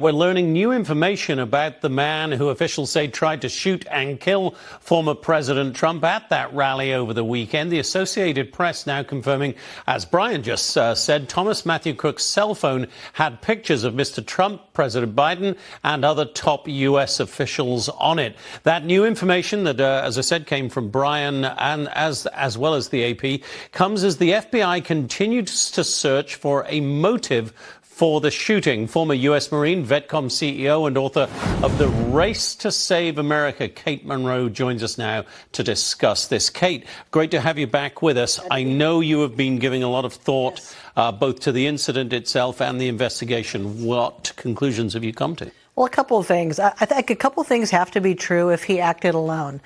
We're learning new information about the man who officials say tried to shoot and kill former President Trump at that rally over the weekend. The Associated Press now confirming, as Brian just said, Thomas Matthew Cook's cell phone had pictures of Mr. Trump, President Biden, and other top U.S. officials on it. That new information that, as I said, came from Brian and as well as the AP, comes as the FBI continues to search for a motive for the shooting. Former U.S. Marine, Vetcom CEO and author of The Race to Save America, Kate Monroe, joins us now to discuss this. Kate, great to have you back with us. I know you have been giving a lot of thought both to the incident itself and the investigation. What conclusions have you come to? Well, a couple of things. I think a couple of things have to be true if he acted alone.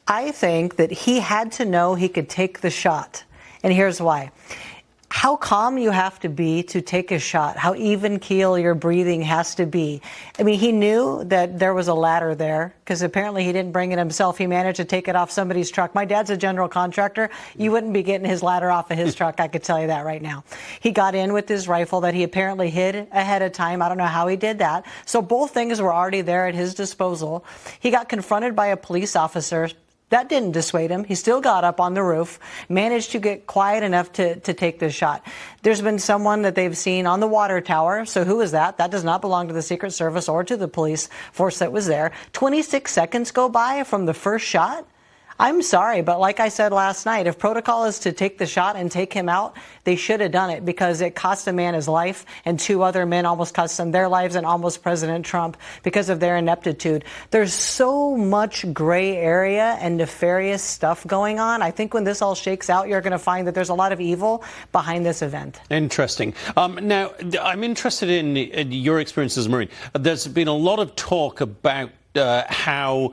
I think that he had to know he could take the shot. And here's why. How calm you have to be to take a shot, how even keel your breathing has to be. I mean, he knew that there was a ladder there because apparently he didn't bring it himself. He managed to take it off somebody's truck. My dad's a general contractor. You wouldn't be getting his ladder off of his truck. I could tell you that right now. He got in with his rifle that he apparently hid ahead of time. I don't know how he did that. So both things were already there at his disposal. He got confronted by a police officer. That didn't dissuade him. He still got up on the roof, managed to get quiet enough to take this shot. There's been someone that they've seen on the water tower. So who is that? That does not belong to the Secret Service or to the police force that was there. 26 seconds go by from the first shot. I'm sorry, but like I said last night, if protocol is to take the shot and take him out, they should have done it because it cost a man his life and two other men almost cost them their lives and almost President Trump because of their ineptitude. There's so much gray area and nefarious stuff going on. I think when this all shakes out, you're going to find that there's a lot of evil behind this event. Interesting. Now, I'm interested in your experience as a Marine. There's been a lot of talk about how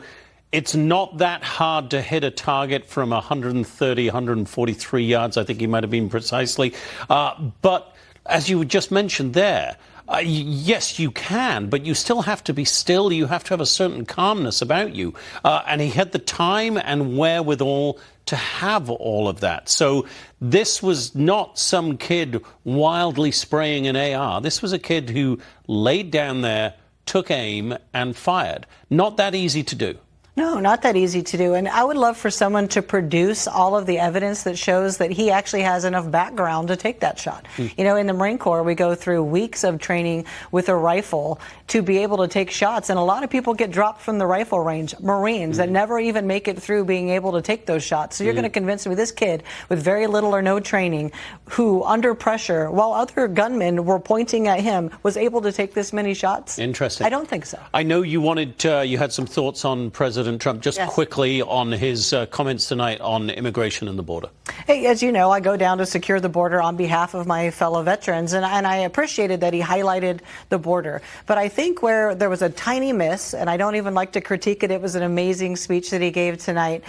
it's not that hard to hit a target from 130, 143 yards. I think he might have been precisely. But as you just mentioned there, yes, you can, but you still have to be still. You have to have a certain calmness about you. And he had the time and wherewithal to have all of that. So this was not some kid wildly spraying an AR. This was a kid who laid down there, took aim, and fired. Not that easy to do. No, not that easy to do. And I would love for someone to produce all of the evidence that shows that he actually has enough background to take that shot. You know, in the Marine Corps, we go through weeks of training with a rifle to be able to take shots. And a lot of people get dropped from the rifle range, Marines, that never even make it through being able to take those shots. So you're going to convince me this kid with very little or no training who, under pressure, while other gunmen were pointing at him, was able to take this many shots? Interesting. I don't think so. I know you wanted, you had some thoughts on President Trump. Just quickly on his comments tonight on immigration and the border. Hey, as you know, I go down to secure the border on behalf of my fellow veterans, and I appreciated that he highlighted the border. But I think where there was a tiny miss, and I don't even like to critique it, it was an amazing speech that he gave tonight.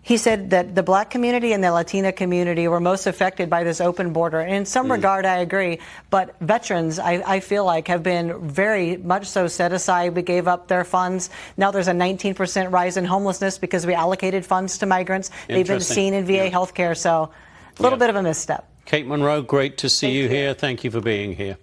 He said that the black community and the Latina community were most affected by this open border. And in some regard, I agree. But veterans, I feel like, have been very much so set aside. We gave up their funds. Now there's a 19% rise in homelessness because we allocated funds to migrants. They've been seen in VA healthcare. So a little bit of a misstep. Kate Monroe, great to see you here. Thank you for being here.